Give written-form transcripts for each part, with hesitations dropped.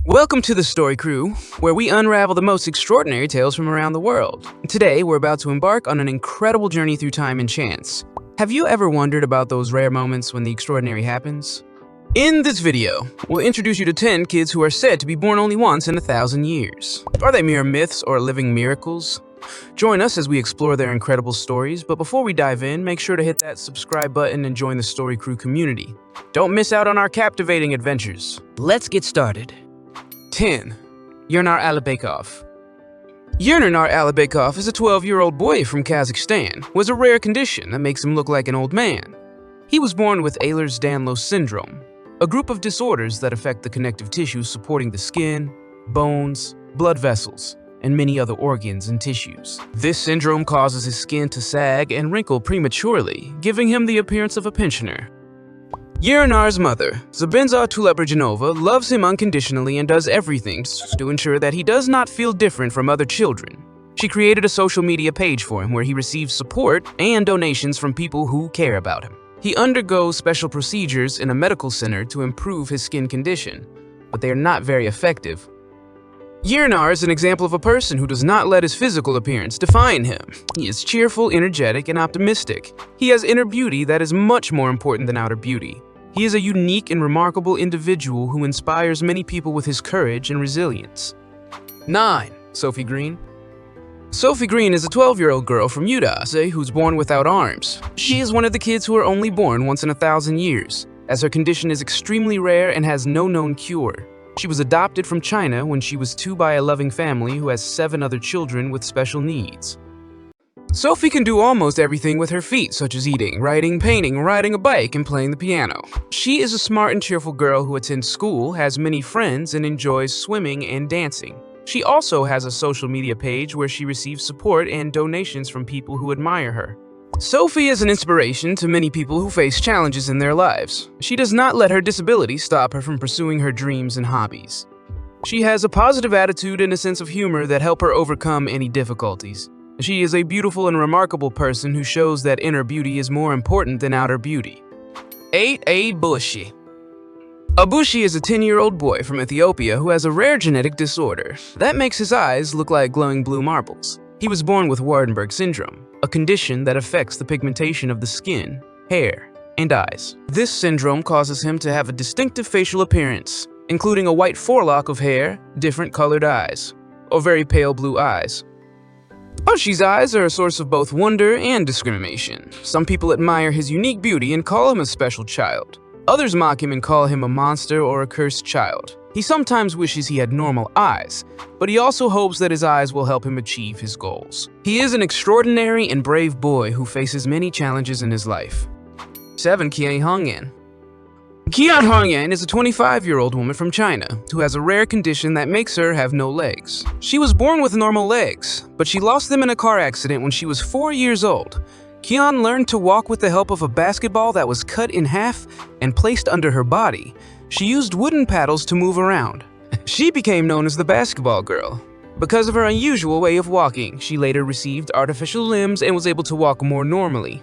Welcome to the Story Crew, where we unravel the most extraordinary tales from around the world. Today, we're about to embark on an incredible journey through time and chance. Have you ever wondered about those rare moments when the extraordinary happens? In this video, we'll introduce you to 10 kids who are said to be born only once in 1,000 years. Are they mere myths or living miracles? Join us as we explore their incredible stories, but before we dive in, make sure to hit that subscribe button and join the Story Crew community. Don't miss out on our captivating adventures. Let's get started. 10. Yernar Alibekov. Yernar Alibekov is a 12-year-old boy from Kazakhstan who has a rare condition that makes him look like an old man. He was born with Ehlers-Danlos syndrome, a group of disorders that affect the connective tissues supporting the skin, bones, blood vessels, and many other organs and tissues. This syndrome causes his skin to sag and wrinkle prematurely, giving him the appearance of a pensioner. Yernar's mother, Zabenza Tulebrjanova, loves him unconditionally and does everything to ensure that he does not feel different from other children. She created a social media page for him where he receives support and donations from people who care about him. He undergoes special procedures in a medical center to improve his skin condition, but they are not very effective. Yernar is an example of a person who does not let his physical appearance define him. He is cheerful, energetic, and optimistic. He has inner beauty that is much more important than outer beauty. He is a unique and remarkable individual who inspires many people with his courage and resilience. 9. Sophie Green. Sophie Green is a 12-year-old girl from Udase who's born without arms. She is one of the kids who are only born once in 1,000 years, as her condition is extremely rare and has no known cure. She was adopted from China when she was 2 by a loving family who has 7 other children with special needs. Sophie can do almost everything with her feet, such as eating, writing, painting, riding a bike, and playing the piano. She is a smart and cheerful girl who attends school, has many friends, and enjoys swimming and dancing. She also has a social media page where she receives support and donations from people who admire her. Sophie is an inspiration to many people who face challenges in their lives. She does not let her disability stop her from pursuing her dreams and hobbies. She has a positive attitude and a sense of humor that help her overcome any difficulties. She is a beautiful and remarkable person who shows that inner beauty is more important than outer beauty. 8. Abushi. Abushi is a 10-year-old boy from Ethiopia who has a rare genetic disorder that makes his eyes look like glowing blue marbles. He was born with Waardenburg syndrome, a condition that affects the pigmentation of the skin, hair, and eyes. This syndrome causes him to have a distinctive facial appearance, including a white forelock of hair, different colored eyes, or very pale blue eyes. Abushi's eyes are a source of both wonder and discrimination. Some people admire his unique beauty and call him a special child. Others mock him and call him a monster or a cursed child. He sometimes wishes he had normal eyes, but he also hopes that his eyes will help him achieve his goals. He is an extraordinary and brave boy who faces many challenges in his life. 7. Qian Hongyan. Qian Hongyan is a 25-year-old woman from China who has a rare condition that makes her have no legs. She was born with normal legs, but she lost them in a car accident when she was 4 years old. Qian learned to walk with the help of a basketball that was cut in half and placed under her body. She used wooden paddles to move around. She became known as the basketball girl. Because of her unusual way of walking, she later received artificial limbs and was able to walk more normally.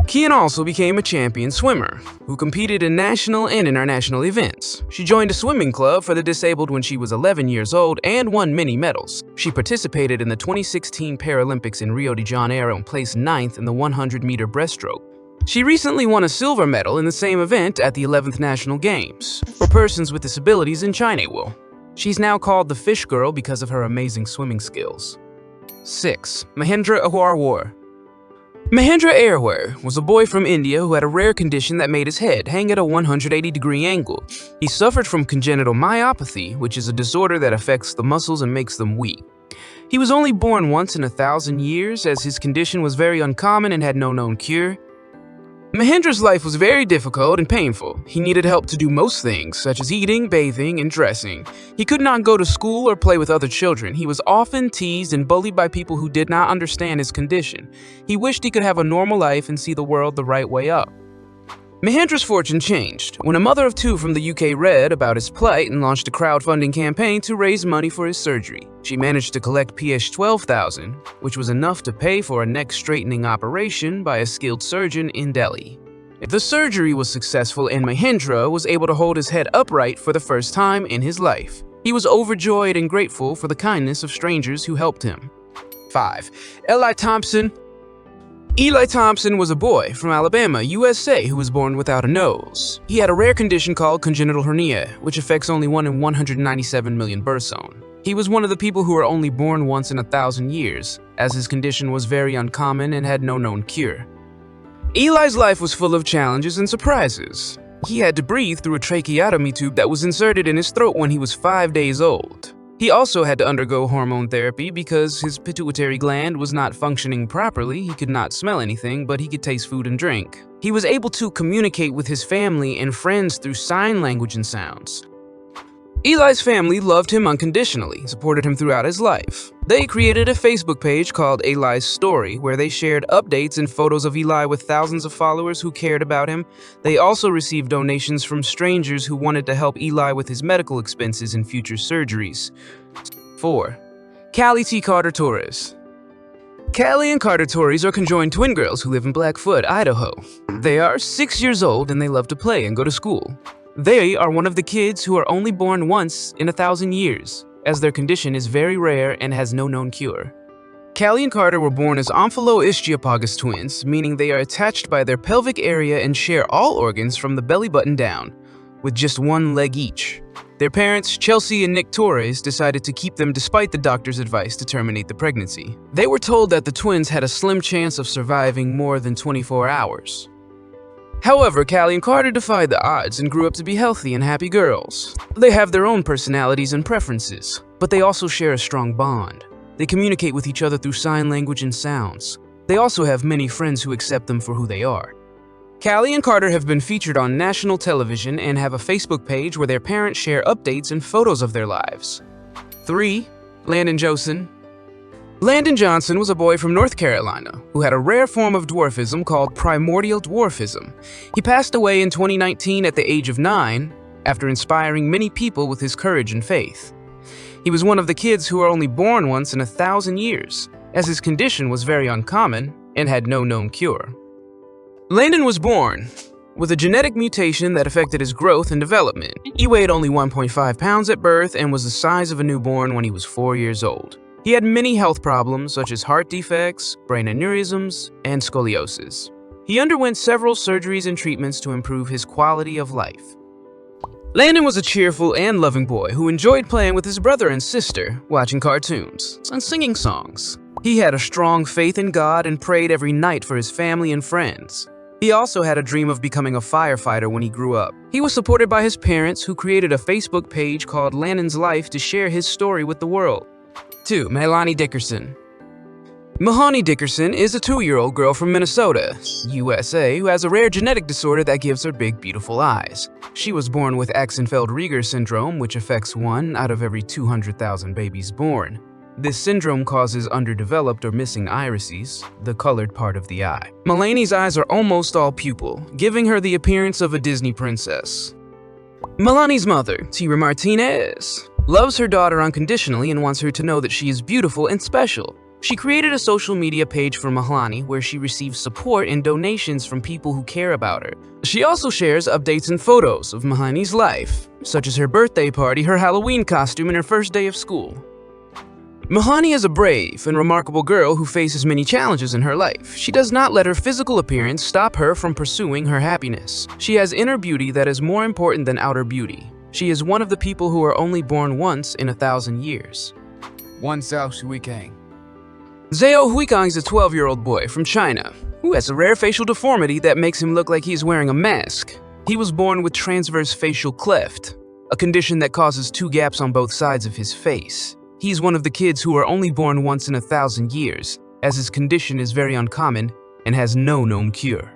Qian also became a champion swimmer, who competed in national and international events. She joined a swimming club for the disabled when she was 11 years old and won many medals. She participated in the 2016 Paralympics in Rio de Janeiro and placed 9th in the 100-meter breaststroke. She recently won a silver medal in the same event at the 11th National Games for persons with disabilities in China. She's now called the Fish Girl because of her amazing swimming skills. 6. Mahendra Agarwal. Mahendra Agarwal was a boy from India who had a rare condition that made his head hang at a 180-degree angle. He suffered from congenital myopathy, which is a disorder that affects the muscles and makes them weak. He was only born once in 1,000 years, as his condition was very uncommon and had no known cure. Mahendra's life was very difficult and painful. He needed help to do most things, such as eating, bathing, and dressing. He could not go to school or play with other children. He was often teased and bullied by people who did not understand his condition. He wished he could have a normal life and see the world the right way up. Mahendra's fortune changed when a mother of 2 from the UK read about his plight and launched a crowdfunding campaign to raise money for his surgery. She managed to collect Rs 12,000, which was enough to pay for a neck straightening operation by a skilled surgeon in Delhi. The surgery was successful and Mahendra was able to hold his head upright for the first time in his life. He was overjoyed and grateful for the kindness of strangers who helped him. 5. Eli Thompson. Eli Thompson was a boy from Alabama, USA, who was born without a nose. He had a rare condition called congenital hernia, which affects only 1 in 197 million births own. He was one of the people who are only born once in 1,000 years, as his condition was very uncommon and had no known cure. Eli's life was full of challenges and surprises. He had to breathe through a tracheotomy tube that was inserted in his throat when he was 5 days old. He also had to undergo hormone therapy because his pituitary gland was not functioning properly. He could not smell anything, but he could taste food and drink. He was able to communicate with his family and friends through sign language and sounds. Eli's family loved him unconditionally, supported him throughout his life. They created a Facebook page called Eli's Story, where they shared updates and photos of Eli with thousands of followers who cared about him. They also received donations from strangers who wanted to help Eli with his medical expenses and future surgeries. 4. Callie T. Carter Torres. Callie and Carter Torres are conjoined twin girls who live in Blackfoot, Idaho. They are 6 years old and they love to play and go to school. They are one of the kids who are only born once in 1,000 years, as their condition is very rare and has no known cure. Callie and Carter were born as omphalosystiopagus twins, meaning they are attached by their pelvic area and share all organs from the belly button down, with just one leg each. Their parents, Chelsea and Nick Torres, decided to keep them despite the doctor's advice to terminate the pregnancy. They were told that the twins had a slim chance of surviving more than 24 hours. However, Callie and Carter defied the odds and grew up to be healthy and happy girls. They have their own personalities and preferences, but they also share a strong bond. They communicate with each other through sign language and sounds. They also have many friends who accept them for who they are. Callie and Carter have been featured on national television and have a Facebook page where their parents share updates and photos of their lives. 3. Landon Johnson. Landon Johnson was a boy from North Carolina who had a rare form of dwarfism called primordial dwarfism. He passed away in 2019 at the age of 9 after inspiring many people with his courage and faith. He was one of the kids who are only born once in 1,000 years, as his condition was very uncommon and had no known cure. Landon was born with a genetic mutation that affected his growth and development. He weighed only 1.5 pounds at birth and was the size of a newborn when he was 4 years old. He had many health problems such as heart defects, brain aneurysms, and scoliosis. He underwent several surgeries and treatments to improve his quality of life. Landon was a cheerful and loving boy who enjoyed playing with his brother and sister, watching cartoons, and singing songs. He had a strong faith in God and prayed every night for his family and friends. He also had a dream of becoming a firefighter when he grew up. He was supported by his parents, who created a Facebook page called Landon's Life to share his story with the world. 2. Melanie Dickerson. Melanie Dickerson is a 2-year-old girl from Minnesota, USA, who has a rare genetic disorder that gives her big, beautiful eyes. She was born with Axenfeld-Rieger syndrome, which affects 1 out of every 200,000 babies born. This syndrome causes underdeveloped or missing irises, the colored part of the eye. Melanie's eyes are almost all pupil, giving her the appearance of a Disney princess. Melanie's mother, Tira Martinez, loves her daughter unconditionally and wants her to know that she is beautiful and special. She created a social media page for Melanie where she receives support and donations from people who care about her. She also shares updates and photos of Melanie's life, such as her birthday party, her Halloween costume, and her first day of school. Melanie is a brave and remarkable girl who faces many challenges in her life. She does not let her physical appearance stop her from pursuing her happiness. She has inner beauty that is more important than outer beauty. She is one of the people who are only born once in 1,000 years. One Xiao Huikang. Zhao Huikang is a 12-year-old boy from China who has a rare facial deformity that makes him look like he's wearing a mask. He was born with transverse facial cleft, a condition that causes 2 gaps on both sides of his face. He's one of the kids who are only born once in 1,000 years, as his condition is very uncommon and has no known cure.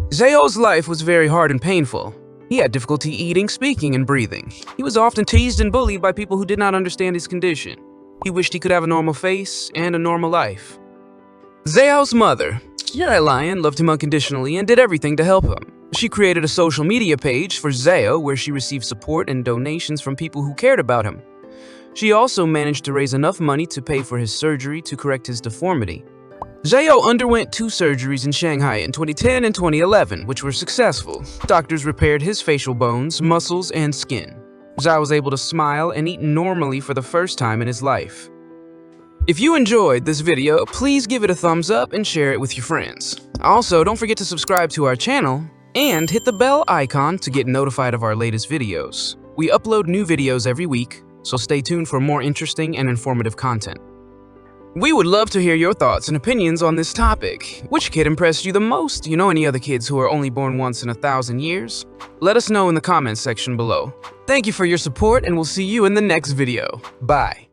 Zhao's life was very hard and painful. He had difficulty eating, speaking, and breathing. He was often teased and bullied by people who did not understand his condition. He wished he could have a normal face and a normal life. Zhao's mother, Lion, loved him unconditionally and did everything to help him. She created a social media page for Zhao where she received support and donations from people who cared about him. She also managed to raise enough money to pay for his surgery to correct his deformity. Zhao underwent 2 surgeries in Shanghai in 2010 and 2011, which were successful. Doctors repaired his facial bones, muscles, and skin. Zhao was able to smile and eat normally for the first time in his life. If you enjoyed this video, please give it a thumbs up and share it with your friends. Also, don't forget to subscribe to our channel and hit the bell icon to get notified of our latest videos. We upload new videos every week, so stay tuned for more interesting and informative content. We would love to hear your thoughts and opinions on this topic. Which kid impressed you the most? You know any other kids who are only born once in 1,000 years? Let us know in the comments section below. Thank you for your support, and we'll see you in the next video. Bye.